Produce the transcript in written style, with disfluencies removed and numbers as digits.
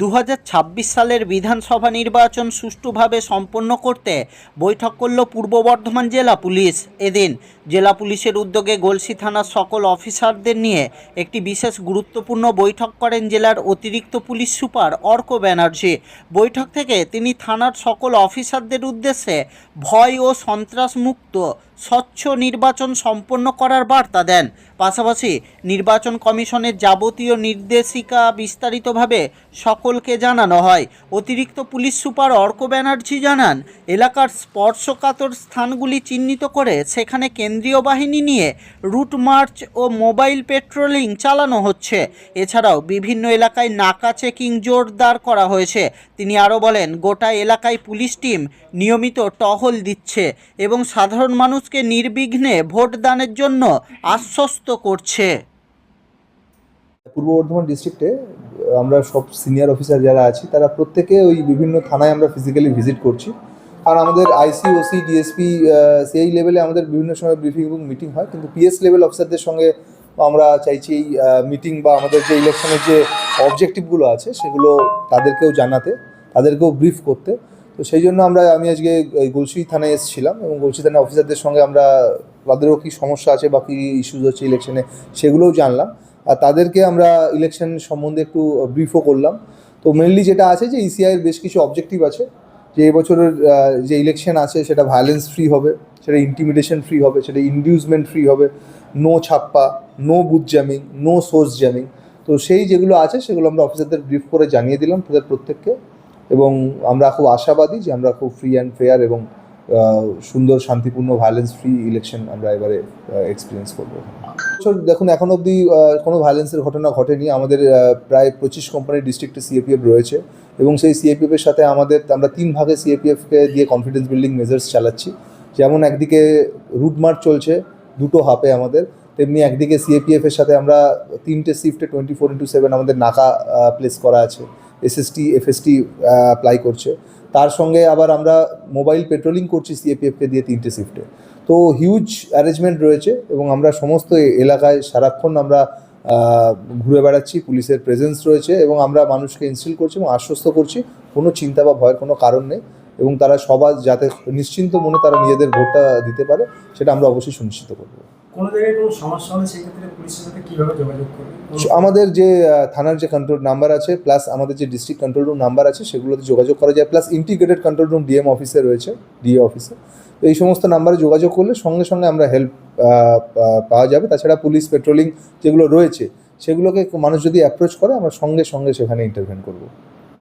2026 সালের বিধানসভা নির্বাচন সুষ্ঠুভাবে সম্পন্ন করতে বৈঠক করল পূর্ব বর্ধমান জেলা পুলিশ। এদিন জেলা পুলিশের উদ্যোগে গলসি থানার সকল অফিসারদের নিয়ে একটি বিশেষ গুরুত্বপূর্ণ বৈঠক করেন জেলার অতিরিক্ত পুলিশ সুপার অর্ক ব্যানার্জি। বৈঠক থেকে তিনি থানার সকল অফিসারদের উদ্দেশ্যে ভয় ও সন্ত্রাসমুক্ত স্বচ্ছ নির্বাচন সম্পন্ন করার বার্তা দেন। পাশাপাশি নির্বাচন কমিশনের যাবতীয় নির্দেশিকা বিস্তারিতভাবে সকলকে জানানো হয়। অতিরিক্ত পুলিশ সুপার অর্ক ব্যানার্জি জানান, এলাকার স্পর্শকাতর স্থানগুলি চিহ্নিত করে সেখানে কেন্দ্রীয় বাহিনী নিয়ে রুট মার্চ ও মোবাইল পেট্রোলিং চালানো হচ্ছে। এছাড়াও বিভিন্ন এলাকায় নাকা চেকিং জোরদার করা হয়েছে। তিনি আরও বলেন, গোটা এলাকায় পুলিশ টিম নিয়মিত টহল দিচ্ছে এবং সাধারণ মানুষকে নির্বিঘ্নে ভোটদানের জন্য আশ্বস্ত করছে। পূর্ব বর্ধমান ডিস্ট্রিক্টে আমরা সব সিনিয়র অফিসার যারা আছি তারা প্রত্যেকে ওই বিভিন্ন থানায় আমরা ফিজিক্যালি ভিজিট করছি। কারণ আমাদের আইসি, ওসি, ডিএসপি সেই লেভেলে আমাদের বিভিন্ন সময় ব্রিফিং এবং মিটিং হয়, কিন্তু পিএস লেভেল অফিসারদের সঙ্গে আমরা চাইছি এই মিটিং বা আমাদের যে ইলেকশনের যে অবজেক্টিভগুলো আছে সেগুলো তাদেরকেও জানাতে, তাদেরকেও ব্রিফ করতে। তো সেই জন্য আমি আজকে গলসি থানায় এসেছিলাম এবং গলসি থানার অফিসারদের সঙ্গে আমরা তাদেরও কী সমস্যা আছে বা কী ইস্যুজ হচ্ছে ইলেকশনে সেগুলোও জানলাম, আর তাদেরকে আমরা ইলেকশন সম্বন্ধে একটু ব্রিফও করলাম। তো মেনলি যেটা আছে যে ইসিআইয়ের বেশ কিছু অবজেক্টিভ আছে, যে এবছরের যে ইলেকশন আছে সেটা ভায়োলেন্স ফ্রি হবে, সেটা ইন্টিমিডেশন ফ্রি হবে, সেটা ইনডিউসমেন্ট ফ্রি হবে, নো ছাপ্পা, no booth jamming, no source jamming. তো সেই যেগুলো আছে সেগুলো আমরা অফিসারদের ব্রিফ করে জানিয়ে দিলাম তাদের প্রত্যেককে, এবং আমরা খুব আশাবাদী যে আমরা খুব ফ্রি অ্যান্ড ফেয়ার এবং সুন্দর শান্তিপূর্ণ ভায়োলেন্স ফ্রি ইলেকশন আমরা এবারে এক্সপিরিয়েন্স করবো। দেখুন, এখন অবধি কোনো ভায়োলেন্সের ঘটনা ঘটেনি। আমাদের প্রায় 25 কোম্পানির ডিস্ট্রিক্টে সিএপিএফ রয়েছে এবং সেই সিএপিএফের সাথে আমরা 3 ভাগে সিএপিএফকে দিয়ে কনফিডেন্স বিল্ডিং মেজার্স চালাচ্ছি। যেমন একদিকে রুট মার্চ চলছে 2টো হাফে আমাদের, তেমনি একদিকে সিএপিএফের সাথে আমরা 3টে শিফটে 24/7 আমাদের নাকা প্লেস করা আছে, এসএসটি এফএসটি অ্যাপ্লাই করছে। তার সঙ্গে আবার আমরা মোবাইল পেট্রোলিং করছি সিএপিএফকে দিয়ে 3টে শিফটে। তো হিউজ অ্যারেঞ্জমেন্ট রয়েছে এবং আমরা সমস্ত এলাকায় সারাক্ষণ আমরা ঘুরে বেড়াচ্ছি, পুলিশের প্রেজেন্স রয়েছে এবং আমরা মানুষকে ইনস্টিল করছি এবং আশ্বস্ত করছি কোনো চিন্তা বা ভয়ের কোনো কারণ নেই, এবং তারা সবার যাতে নিশ্চিন্ত মনে তারা নিজেদের ভোটটা দিতে পারে সেটা আমরা অবশ্যই সুনিশ্চিত করব। কোনো জায়গায় কোনো সমস্যা হলে সেই ক্ষেত্রে পুলিশের সাথে কীভাবে যোগাযোগ করবে? আমাদের যে থানার যে কন্ট্রোল নাম্বার আছে, প্লাস আমাদের যে ডিস্ট্রিক্ট কন্ট্রোল রুম নাম্বার আছে সেগুলোতে যোগাযোগ করা যায়, plus integrated control room DM অফিসে রয়েছে, ডিএ অফিসে। তো এই সমস্ত নাম্বারে যোগাযোগ করলে সঙ্গে সঙ্গে আমরা হেল্প পাওয়া যাবে। তাছাড়া পুলিশ পেট্রোলিং যেগুলো রয়েছে সেগুলোকে মানুষ যদি অ্যাপ্রোচ করে আমরা সঙ্গে সঙ্গে সেখানে ইন্টারভেন করব।